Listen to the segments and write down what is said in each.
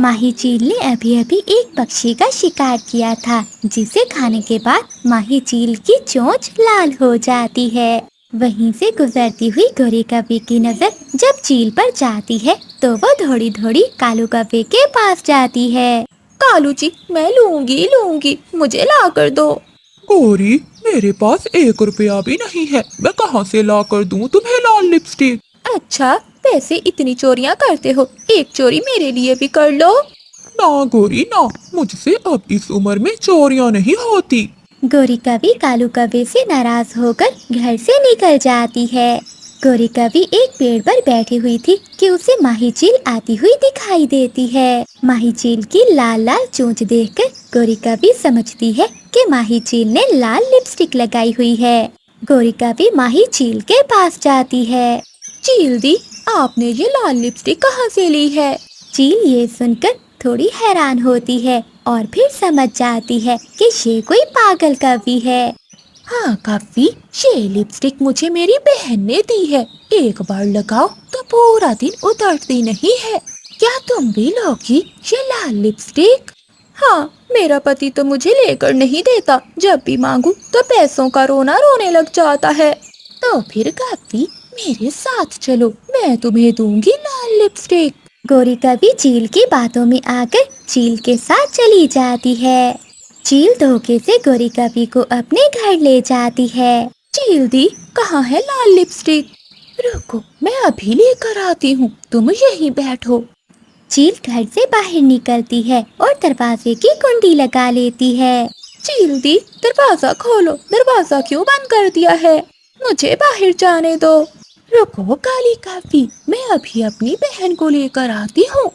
माही चील ने अभी अभी एक पक्षी का शिकार किया था, जिसे खाने के बाद माही चील की चोंच लाल हो जाती है। वहीं से गुजरती हुई गोरी कौवे की नजर जब चील पर जाती है तो वो दौड़ी दौड़ी कालू कौवे के पास जाती है। कालू जी, मैं लूंगी लूंगी, मुझे ला कर दो। गौरी, मेरे पास 1 रुपया भी नहीं है, मैं कहाँ से ला कर दूँ तुम्हें लाल लिपस्टिक। अच्छा, वैसे इतनी चोरियां करते हो, एक चोरी मेरे लिए भी कर लो। ना गौरी ना, मुझसे अब इस उम्र में चोरियां नहीं होती। गोरी कौवी कालू कौवे से नाराज होकर घर से निकल जाती है। गोरी कौवी एक पेड़ पर बैठी हुई थी कि उसे माही चील आती हुई दिखाई देती है। माही चील की लाल लाल चोंच देखकर गोरी कौवी समझती है कि माही चील ने लाल लिपस्टिक लगाई हुई है। गोरी कौवी माही चील के पास जाती है। चील दी, आपने ये लाल लिपस्टिक कहाँ से ली है? चील ये सुनकर थोड़ी हैरान होती है और फिर समझ जाती है कि ये कोई पागल कौवी है। हाँ कौवी, ये लिपस्टिक मुझे मेरी बहन ने दी है, एक बार लगाओ तो पूरा दिन उतरती नहीं है। क्या तुम भी लोगी ये लाल लिपस्टिक? हाँ, मेरा पति तो मुझे लेकर नहीं देता, जब भी मांगू तो पैसों का रोना रोने लग जाता है। तो फिर कौवी, मेरे साथ चलो, मैं तुम्हें दूंगी लाल लिपस्टिक। गोरी कौवी चील की बातों में आकर चील के साथ चली जाती है। चील धोखे से गोरी कौवी को अपने घर ले जाती है। चील दी, कहाँ है लाल लिपस्टिक? रुको, मैं अभी लेकर आती हूँ, तुम यहीं बैठो। चील घर से बाहर निकलती है और दरवाजे की कुंडी लगा लेती है। चील दी, दरवाजा खोलो, दरवाजा क्यों बंद कर दिया है? मुझे बाहर जाने दो। रुको काली कौवी, मैं अभी अपनी बहन को लेकर आती हूँ,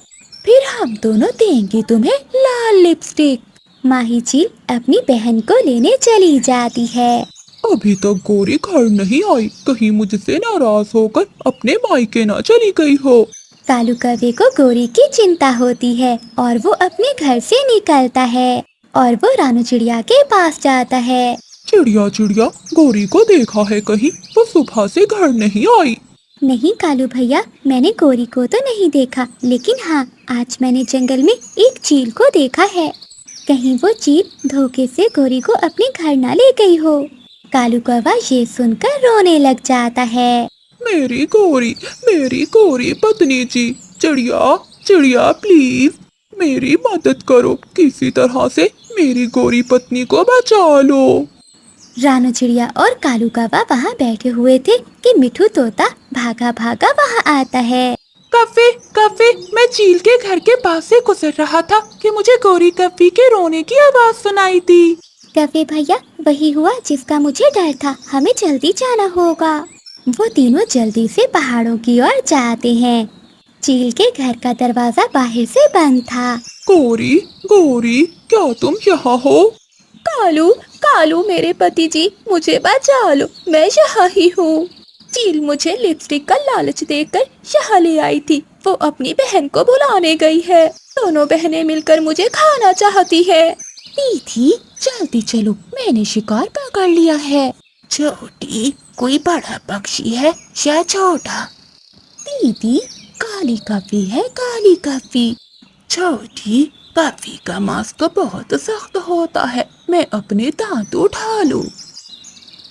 फिर हम दोनों देंगे तुम्हें लाल लिपस्टिक। माही चील अपनी बहन को लेने चली जाती है। अभी तक गौरी घर नहीं आई, कहीं मुझसे नाराज होकर अपने मायके ना चली गई हो। कालू कौवे को गोरी की चिंता होती है और वो अपने घर से निकलता है और वो रानू चिड़िया के पास जाता है। चिड़िया चिड़िया, गौरी को देखा है कहीं? वो सुबह से घर नहीं आई। नहीं कालू भैया, मैंने गोरी को तो नहीं देखा, लेकिन हाँ, आज मैंने जंगल में एक चील को देखा है। कहीं वो चील धोखे से गोरी को अपने घर ना ले गई हो। कालू कौवा ये सुनकर रोने लग जाता है। मेरी गौरी पत्नी जी, चिड़िया चिड़िया प्लीज मेरी मदद करो, किसी तरह से मेरी गौरी पत्नी को बचा लो। रानू चिड़िया और कालू कौवा वहाँ बैठे हुए थे कि मिठू तोता भागा भागा वहाँ आता है। कौवे कौवे, मैं चील के घर के पास से गुजर रहा था कि मुझे गौरी कौवी के रोने की आवाज सुनाई दी। कौवे भैया, वही हुआ जिसका मुझे डर था, हमें जल्दी जाना होगा। वो तीनों जल्दी से पहाड़ों की ओर जाते हैं। चील के घर का दरवाजा बाहर से बंद था। गौरी गौरी, क्या तुम यहाँ हो? कालू कालू, मेरे पति जी, मुझे बचा लो, मैं यहाँ ही हूँ। चील मुझे लिपस्टिक का लालच देकर यहाँ ले आई थी, वो अपनी बहन को बुलाने गई है। दोनों बहनें मिलकर मुझे खाना चाहती है। दीदी जल्दी चलो, मैंने शिकार पकड़ लिया है। छोटी, कोई बड़ा पक्षी है या छोटा? दीदी, काली कौवी है, काली कौवी। छोटी, कौवी का मांस तो बहुत सख्त होता है, मैं अपने दांत उठा लूं।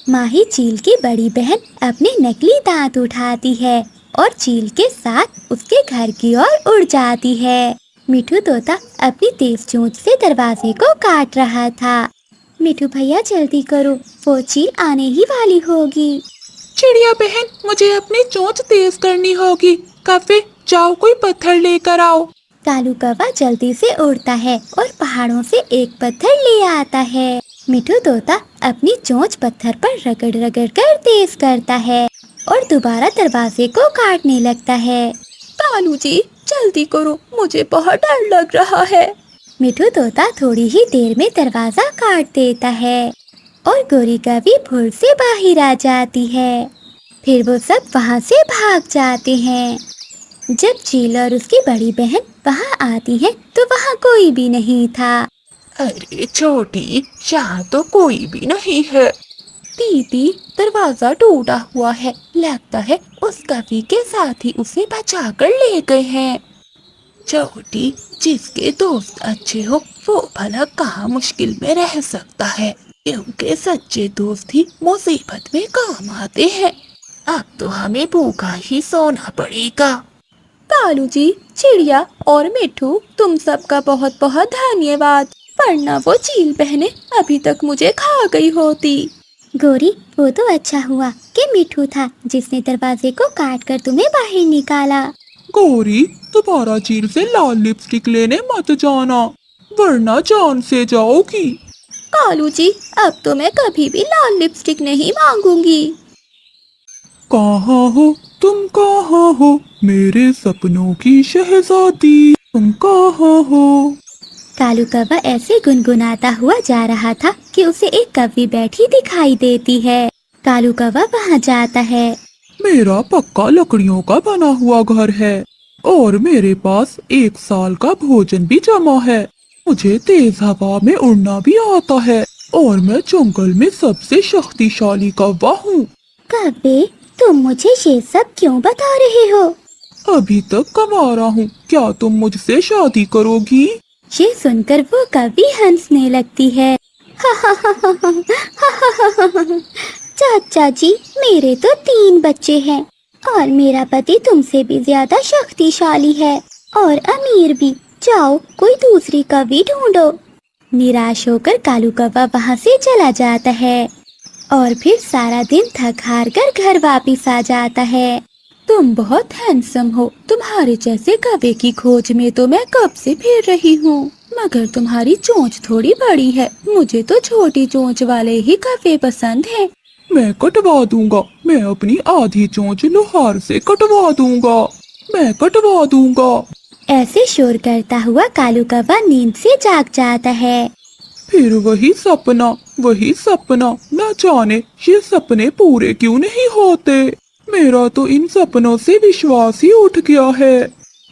माही चील की बड़ी बहन अपने नकली दांत उठाती है और चील के साथ उसके घर की ओर उड़ जाती है। मिठू तोता अपनी तेज चोंच से दरवाजे को काट रहा था। मिठू भैया जल्दी करो, वो चील आने ही वाली होगी। चिड़िया बहन, मुझे अपनी चोंच तेज करनी होगी। कौवे, जाओ कोई पत्थर लेकर आओ। कालू कौवा जल्दी से उड़ता है और पहाड़ों से एक पत्थर ले आता है। मिठू तोता अपनी चोंच पत्थर पर रगड़ रगड़ कर तेज करता है और दोबारा दरवाजे को काटने लगता है। कालू जी, जल्दी करो, मुझे बहुत डर लग रहा है। मिठू तोता थोड़ी ही देर में दरवाजा काट देता है और गोरी कौवी फुर से बाहर आ जाती है। फिर वो सब वहाँ से भाग जाते हैं। जब चील और उसकी बड़ी बहन वहाँ आती है तो वहाँ कोई भी नहीं था। अरे छोटी, यहाँ तो कोई भी नहीं है। दीदी, दरवाजा टूटा हुआ है, लगता है उस कौवी के साथ ही उसे बचा कर ले गए हैं। छोटी, जिसके दोस्त अच्छे हो वो भला कहाँ मुश्किल में रह सकता है, क्योंकि सच्चे दोस्त ही मुसीबत में काम आते हैं। अब तो हमें भूखा ही सोना पड़ेगा। कालू जी, चिड़िया और मिठू, तुम सबका बहुत बहुत धन्यवाद, वरना वो चील बहनें अभी तक मुझे खा गई होती। गोरी, वो तो अच्छा हुआ कि मिठू था जिसने दरवाजे को काट कर तुम्हें बाहर निकाला। गौरी, दोबारा चील से लाल लिपस्टिक लेने मत जाना, वरना जान से जाओगी। कालू जी, अब तो मैं कभी भी लाल लिपस्टिक नहीं मांगूंगी। कहाँ हो तुम, कहाँ हो मेरे सपनों की शहजादी, तुम कहाँ हो। कालू कौवा ऐसे गुनगुनाता हुआ जा रहा था कि उसे एक कौवी बैठी दिखाई देती है। कालू कौवा वहाँ जाता है। मेरा पक्का लकड़ियों का बना हुआ घर है और मेरे पास 1 साल का भोजन भी जमा है। मुझे तेज हवा में उड़ना भी आता है और मैं जंगल में सबसे शक्तिशाली कौवा हूँ। कौवे, तुम मुझे ये सब क्यों बता रहे हो? अभी तक कवारा हूँ, क्या तुम मुझसे शादी करोगी? ये सुनकर वो कौवी हंसने लगती है। चाचा जी, मेरे तो 3 बच्चे हैं और मेरा पति तुमसे भी ज्यादा शक्तिशाली है और अमीर भी। जाओ, कोई दूसरी कौवी ढूंढो। निराश होकर कालू कौवा वहाँ से चला जाता है और फिर सारा दिन थक हार कर घर वापिस आ जाता है। तुम बहुत हैंडसम हो, तुम्हारे जैसे कौवे की खोज में तो मैं कब से फिर रही हूँ, मगर तुम्हारी चोंच थोड़ी बड़ी है। मुझे तो छोटी चोंच वाले ही कौवे पसंद हैं। मैं कटवा दूंगा, मैं अपनी आधी चोंच लोहार से कटवा दूंगा, मैं कटवा दूंगा। ऐसे शोर करता हुआ कालू कौवा नींद से जाग जाता है। फिर वही सपना, न जाने ये सपने पूरे क्यों नहीं होते। मेरा तो इन सपनों से विश्वास ही उठ गया है।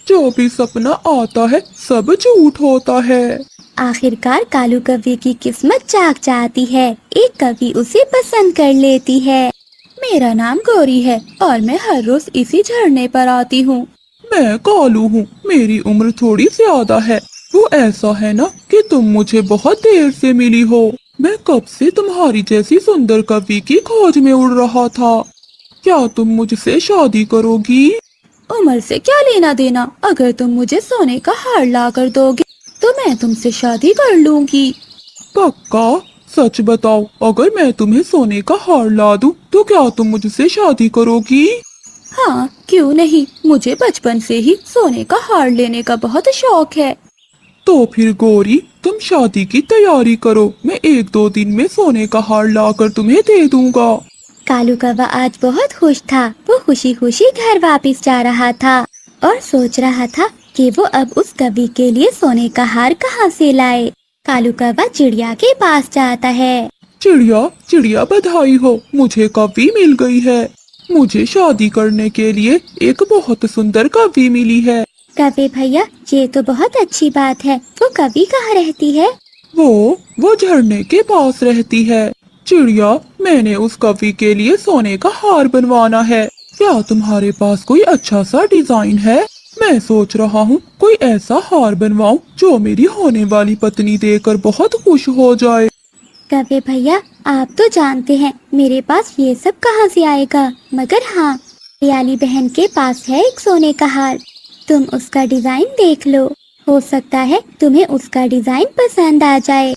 जो भी सपना आता है सब झूठ होता है। आखिरकार कालू कौवे की किस्मत जाग जाती है। एक कौवी उसे पसंद कर लेती है। मेरा नाम गौरी है और मैं हर रोज इसी झरने पर आती हूँ। मैं कालू हूँ, मेरी उम्र थोड़ी ज्यादा है। वो ऐसा है ना कि तुम मुझे बहुत देर से मिली हो। मैं कब से तुम्हारी जैसी सुंदर कौवी की खोज में उड़ रहा था। क्या तुम मुझसे शादी करोगी? उम्र से क्या लेना देना, अगर तुम मुझे सोने का हार ला कर दोगे तो मैं तुमसे शादी कर लूंगी। पक्का? सच बताओ, अगर मैं तुम्हें सोने का हार ला दूं तो क्या तुम मुझसे शादी करोगी? हाँ, क्यों नहीं, मुझे बचपन से ही सोने का हार लेने का बहुत शौक है। तो फिर गौरी, तुम शादी की तैयारी करो, मैं 1-2 दिन में सोने का हार लाकर तुम्हें दे दूंगा। कालू कौवा आज बहुत खुश था। वो खुशी खुशी घर वापस जा रहा था और सोच रहा था कि वो अब उस कौवी के लिए सोने का हार कहाँ से लाए। कालू कौवा चिड़िया के पास जाता है। चिड़िया, चिड़िया बधाई हो, मुझे कौवी मिल गई है। मुझे शादी करने के लिए एक बहुत सुंदर कौवी मिली है। कौवे भैया, ये तो बहुत अच्छी बात है। वो कौवी कहाँ रहती है? वो झरने के पास रहती है। चिड़िया, मैंने उस कौवी के लिए सोने का हार बनवाना है। क्या तुम्हारे पास कोई अच्छा सा डिजाइन है? मैं सोच रहा हूँ कोई ऐसा हार बनवाऊं जो मेरी होने वाली पत्नी देखकर बहुत खुश हो जाए। कौवे भैया, आप तो जानते हैं मेरे पास ये सब कहाँ से आएगा, मगर हाँ, प्याली बहन के पास है एक सोने का हार। तुम उसका डिजाइन देख लो, हो सकता है तुम्हें उसका डिजाइन पसंद आ जाए।